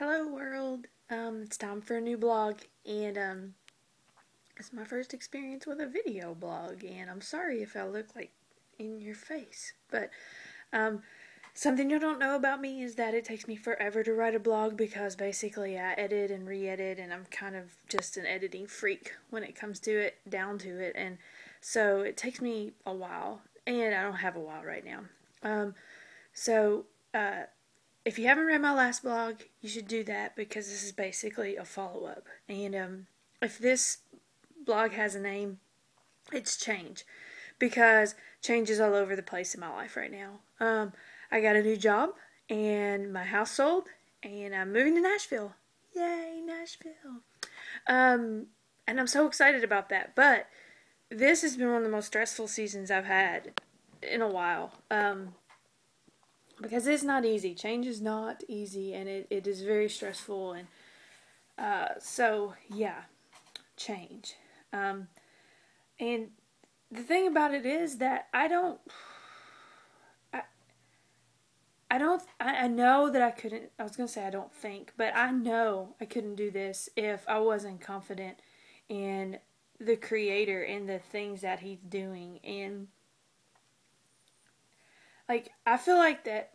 Hello world. It's time for a new blog, and it's my first experience with a video blog, and I'm sorry if I look like in your face, but um, something you don't know about me is that it takes me forever to write a blog because basically I edit and re-edit, and I'm kind of just an editing freak when it comes to it, down to it, and so it takes me a while, and I don't have a while right now. So if you haven't read my last blog, you should do that because this is basically a follow up. And if this blog has a name, it's change because change is all over the place in my life right now. I got a new job and my house sold, and I'm moving to Nashville. Yay, Nashville! And I'm so excited about that. But this has been one of the most stressful seasons I've had in a while. Because it's not easy. Change is not easy, and it is very stressful. And so, yeah, change. And the thing about it is that I know that I couldn't, I was going to say I don't think, but I know I couldn't do this if I wasn't confident in the Creator and the things that He's doing. And I feel like that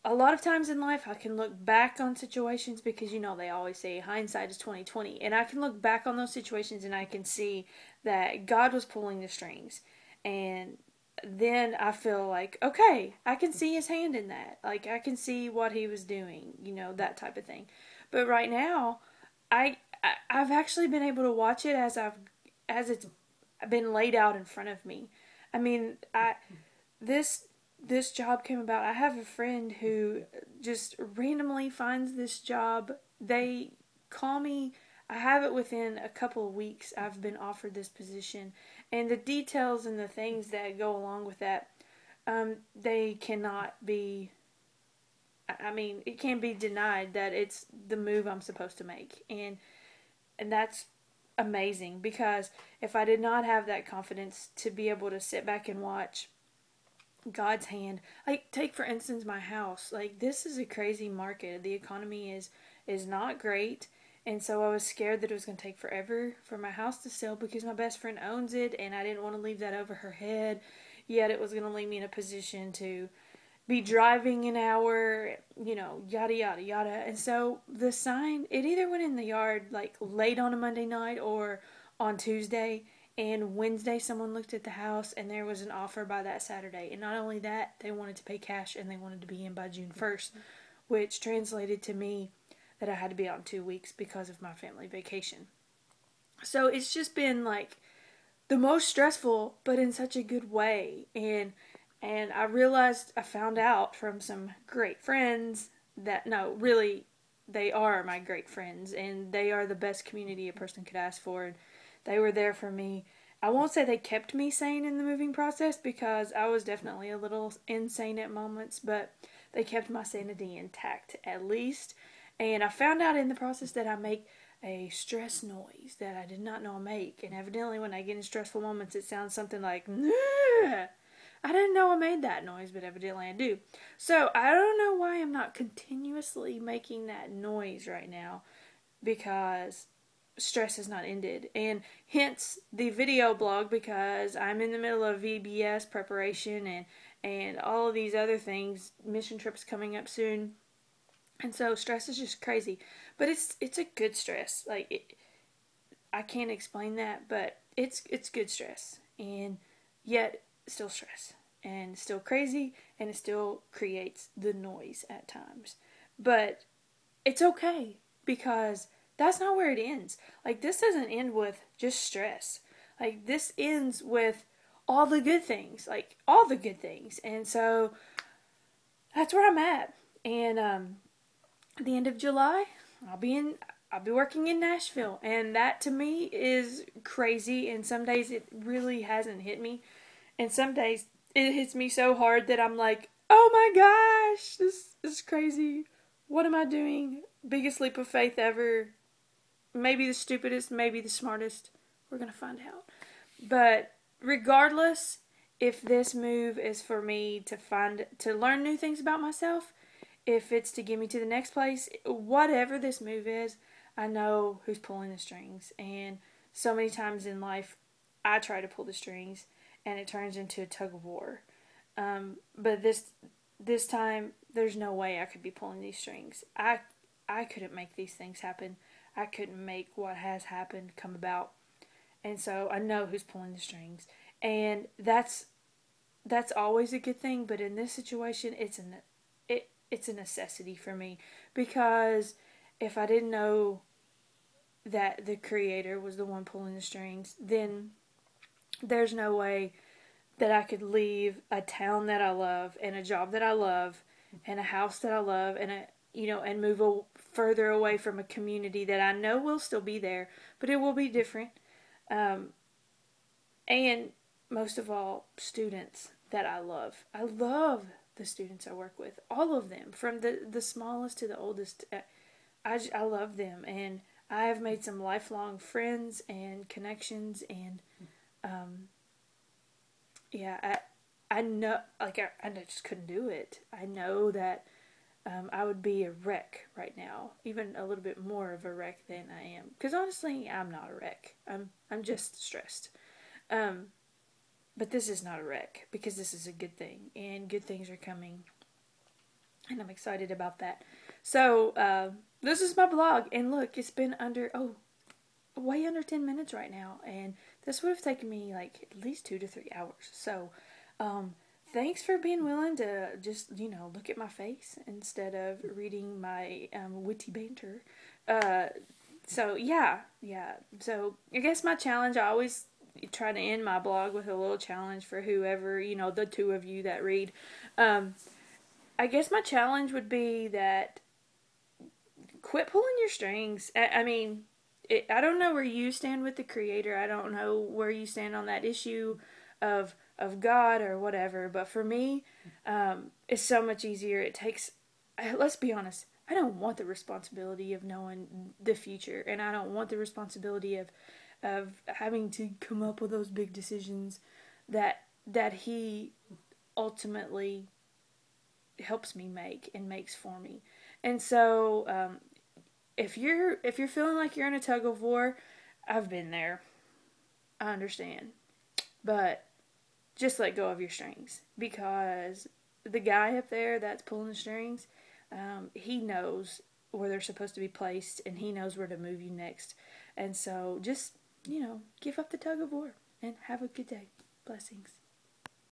a lot of times in life I can look back on situations because they always say hindsight is 20/20, and I can look back on those situations and I can see that God was pulling the strings, and then I feel like, okay, I can see His hand in that. I can see what He was doing, that type of thing. But right now, I've actually been able to watch it as it's been laid out in front of me. I mean, this job came about. I have a friend who just randomly finds this job. They call me. I have it within a couple of weeks. I've been offered this position, and the details and the things that go along with that, they cannot be. I mean, it can't be denied that it's the move I'm supposed to make, and that's amazing because if I did not have that confidence to be able to sit back and watch God's hand, take for instance my house. This is a crazy market. The economy is not great, and so I was scared that it was going to take forever for my house to sell because my best friend owns it, and I didn't want to leave that over her head. Yet it was going to leave me in a position to be driving an hour, yada yada yada. And so the sign, it either went in the yard late on a Monday night or on Tuesday. And Wednesday, someone looked at the house, and there was an offer by that Saturday. And not only that, they wanted to pay cash, and they wanted to be in by June 1st, which translated to me that I had to be out in 2 weeks because of my family vacation. So it's just been the most stressful, but in such a good way. And I found out from some great friends that, no, really, they are my great friends, and they are the best community a person could ask for. And they were there for me. I won't say they kept me sane in the moving process because I was definitely a little insane at moments, but they kept my sanity intact at least. And I found out in the process that I make a stress noise that I did not know I make. And evidently when I get in stressful moments, it sounds something like, "Nah." I didn't know I made that noise, but evidently I do. So I don't know why I'm not continuously making that noise right now because stress has not ended, and hence the video blog because I'm in the middle of VBS preparation and all of these other things, mission trips coming up soon, and so stress is just crazy, but it's a good stress. I can't explain that, but it's good stress, and yet still stress and still crazy, and it still creates the noise at times, but it's okay because that's not where it ends. This doesn't end with just stress. This ends with all the good things. All the good things. And so, that's where I'm at. And, at the end of July, I'll be working in Nashville. And that to me is crazy. And some days it really hasn't hit me. And some days it hits me so hard that I'm like, oh my gosh, this is crazy. What am I doing? Biggest leap of faith ever. Maybe the stupidest, maybe the smartest. We're going to find out. But regardless, if this move is for me to learn new things about myself, if it's to get me to the next place, whatever this move is, I know who's pulling the strings. And so many times in life, I try to pull the strings, and it turns into a tug of war. But this time, there's no way I could be pulling these strings. I couldn't make these things happen. I couldn't make what has happened come about. And so I know who's pulling the strings, and that's always a good thing. But in this situation, it's a necessity for me, because if I didn't know that the Creator was the one pulling the strings, then there's no way that I could leave a town that I love and a job that I love and a house that I love and and move further away from a community that I know will still be there, but it will be different. Um, and most of all, students that I love. I love the students I work with, all of them, from the smallest to the oldest. I love them, and I have made some lifelong friends and connections, and yeah, I know, like, I just couldn't do it. I know that I would be a wreck right now, even a little bit more of a wreck than I am. Because honestly, I'm not a wreck. I'm just stressed. Um, but this is not a wreck, because this is a good thing, and good things are coming, and I'm excited about that. So this is my blog, and look, it's been way under 10 minutes right now, and this would have taken me like at least 2 to 3 hours. So thanks for being willing to just look at my face instead of reading my witty banter. So yeah. So I guess my challenge, I always try to end my blog with a little challenge for whoever, the two of you that read. I guess my challenge would be that quit pulling your strings. I mean, I don't know where you stand with the Creator. I don't know where you stand on that issue of God or whatever. But for me, it's so much easier. It takes. Let's be honest. I don't want the responsibility of knowing the future, and I don't want the responsibility of having to come up with those big decisions that He ultimately helps me make and makes for me. And so if you're feeling like you're in a tug of war, I've been there. I understand. But just let go of your strings, because the guy up there that's pulling the strings, he knows where they're supposed to be placed, and he knows where to move you next. And so just, give up the tug of war and have a good day. Blessings.